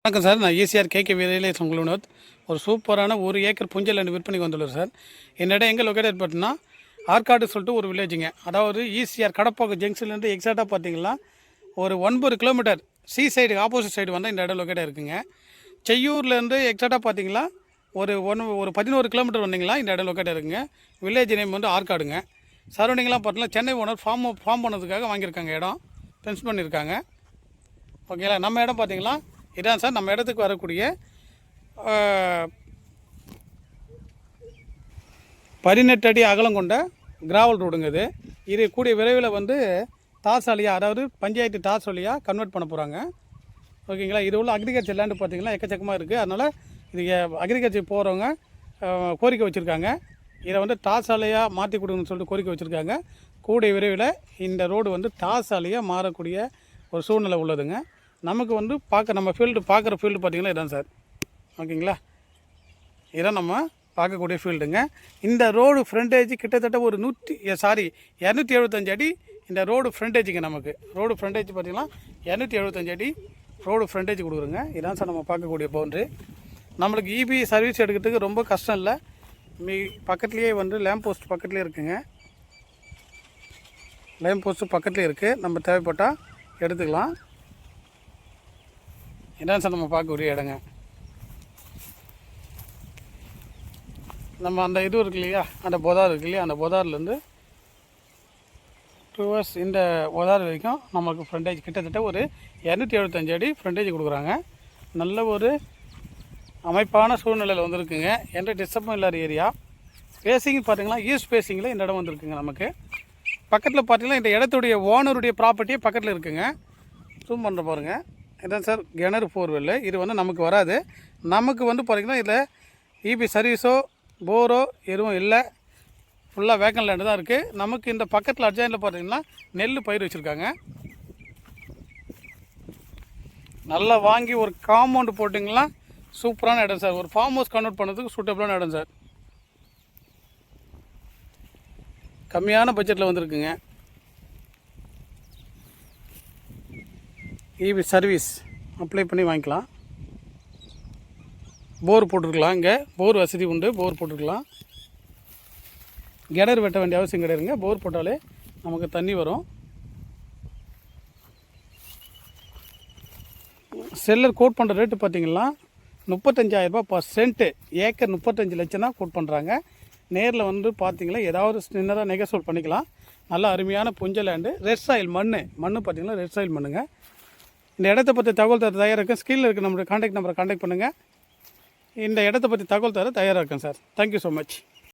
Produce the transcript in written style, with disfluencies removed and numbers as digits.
வணக்கம் சார், நான் ECR KK real உங்கள் வினோத். ஒரு சூப்பரான 1 ஏக்கர் புஞ்சல் லேண்ட் விற்பனைக்கு வந்துள்ளது சார். என்னிடம் எங்கே லொக்கேட்டட் பார்த்தீங்கன்னா ஆற்காடு சொல்லிட்டு ஒரு வில்லேஜுங்க. அதாவது ஈசிஆர் கடப்பாக்கம் ஜங்ஷன்லேருந்து எக்ஸாக்டாக பார்த்தீங்கன்னா ஒரு 9 kilometre C side opposite side வந்தால் இந்த இடம் லொக்கேட்டாக இருக்குங்க. செய்யூர்லேருந்து எக்ஸாக்டாக பார்த்தீங்கன்னா ஒரு 11 கிலோமீட்டர் வந்தீங்களா இந்த இடம் லொக்கேட்டாக இருக்குங்க. வில்லேஜ் நேம் வந்து ஆற்காடுங்க. சரௌண்டிங்லாம் பார்த்தீங்கன்னா சென்னை ஓனர் ஃபார்ம் பண்ணதுக்காக வாங்கியிருக்காங்க. இடம் ஃபென்ஸ் பண்ணியிருக்காங்க. ஓகேங்களா. நம்ம இடம் பார்த்தீங்களா இதான் சார். நம்ம இடத்துக்கு வரக்கூடிய 18 அடி அகலம் கொண்ட கிராவல் ரோடுங்க. இது கூடிய விரைவில் வந்து தாஸ் வழியாக, அதாவது பஞ்சாயத்து தாஸ் வழியாக கன்வெர்ட் பண்ண போகிறாங்க. ஓகேங்களா. இது உள்ள அக்ரிகல்ச்சர் லேண்டு பார்த்திங்கன்னா எக்கச்சக்கமாக இருக்குது. அதனால் இது அக்ரிகல்ச்சர் போகிறவங்க கோரிக்கை வச்சுருக்காங்க. இதை வந்து தாஸ் சாலையாக மாற்றி கொடுங்கன்னு சொல்லிட்டு கோரிக்கை வச்சுருக்காங்க. கூடிய விரைவில் இந்த ரோடு வந்து தாஸ் சாலையாக மாறக்கூடிய ஒரு சூழ்நிலை உள்ளதுங்க. நமக்கு வந்து நம்ம பார்க்குற ஃபீல்டு பார்த்திங்கன்னா இதான் சார். ஓகேங்களா. இதான் நம்ம பார்க்கக்கூடிய ஃபீல்டுங்க. இந்த ரோடு ஃப்ரண்டேஜ் கிட்டத்தட்ட ஒரு 275 அடி இந்த ரோடு ஃப்ரண்டேஜுங்க. நமக்கு ரோடு ஃப்ரண்டேஜ் பார்த்திங்கன்னா 275 அடி ரோடு ஃப்ரண்டேஜ் கொடுக்குறோங்க. இதான் சார் நம்ம பார்க்கக்கூடிய பவுண்ட்ரி. நம்மளுக்கு இபி சர்வீஸ் எடுக்கிறதுக்கு ரொம்ப கஷ்டம் இல்லை. பக்கத்துலேயே வந்து லேம்ப் போஸ்ட் பக்கத்துலேயே இருக்குங்க. லேம்ப் போஸ்ட்டு பக்கத்துலேயே இருக்குது. நம்ம தேவைப்பட்டால் எடுத்துக்கலாம். இதான் சார் நம்ம பார்க்கக்கூடிய இடங்க. நம்ம அந்த இது இருக்கு இல்லையா, அந்த பொதார் இருக்கு இல்லையா, அந்த பொதார்லேருந்து டுவர்ஸ் இந்த பொதார் வரைக்கும் நமக்கு ஃப்ரண்டேஜ் கிட்டத்தட்ட ஒரு 275 அடி ஃப்ரண்டேஜ் கொடுக்குறாங்க. நல்ல ஒரு அமைப்பான சூழ்நிலையில் வந்துருக்குங்க. எந்த டிஸ்டர்பும் இல்லாத ஏரியா. பேசிங் பார்த்திங்கன்னா ஈஸ்ட் பேசிங்கில் இந்த இடம் வந்துருக்குங்க. நமக்கு பக்கத்தில் பார்த்திங்கன்னா இந்த இடத்துடைய ஓனருடைய ப்ராப்பர்ட்டியே பக்கத்தில் இருக்குங்க. ஜூம் பண்ணுற பாருங்கள். இதான் சார் கிணறு போர்வெல். இது வந்து நமக்கு வராது. நமக்கு வந்து பார்த்திங்கன்னா இதில் இபி சர்வீஸோ போரோ எதுவும் இல்லை. ஃபுல்லாக வேக்கன் லேண்டு தான் இருக்குது. நமக்கு இந்த பக்கத்தில் அர்ஜென்ட்டில் பார்த்திங்கன்னா நெல் பயிர் வச்சுருக்காங்க. நல்லா வாங்கி ஒரு காம்பவுண்டு போட்டிங்கன்னா சூப்பரான இடம் சார். ஒரு ஃபார்ம் ஹவுஸ் கன்வெர்ட் பண்ணுறதுக்கு சூட்டபிளான இடம் சார். கம்மியான பட்ஜெட்டில் வந்துருக்குங்க. இபி சர்வீஸ் அப்ளை பண்ணி வாங்கிக்கலாம். போர் போட்டுருக்கலாம். இங்கே போர் வசதி உண்டு. போர் போட்டுருக்கலாம். கிணறு வெட்ட வேண்டிய அவசியம் கிடையாதுங்க. போர் போட்டாலே நமக்கு தண்ணி வரும். செல்லர் கோட் பண்ணுற ரேட்டு பார்த்திங்கன்னா 35,000 ரூபாய் பர் சென்ட்டு. ஏக்கர் 35 லட்சம் தான் கோட் பண்ணுறாங்க. நேரில் வந்து பார்த்திங்கன்னா ஏதாவது சின்னதாக நெகோசியேட் பண்ணிக்கலாம். நல்ல அருமையான புஞ்ச லேண்டு. ரெட் சாயில் மண் பார்த்திங்கன்னா ரெட் சாயில் மண்ணுங்க. இந்த இடத்த பற்றி தகவல் தர தயாராக இருக்கேன். ஸ்க்ரீனில் இருக்க நம்மளுடைய கான்டாக்ட் நம்பரை கான்டாக்ட் பண்ணுங்கள். இந்த இடத்த பற்றி தகவல் தர தயாராக இருக்கேன் சார். Thank you so much.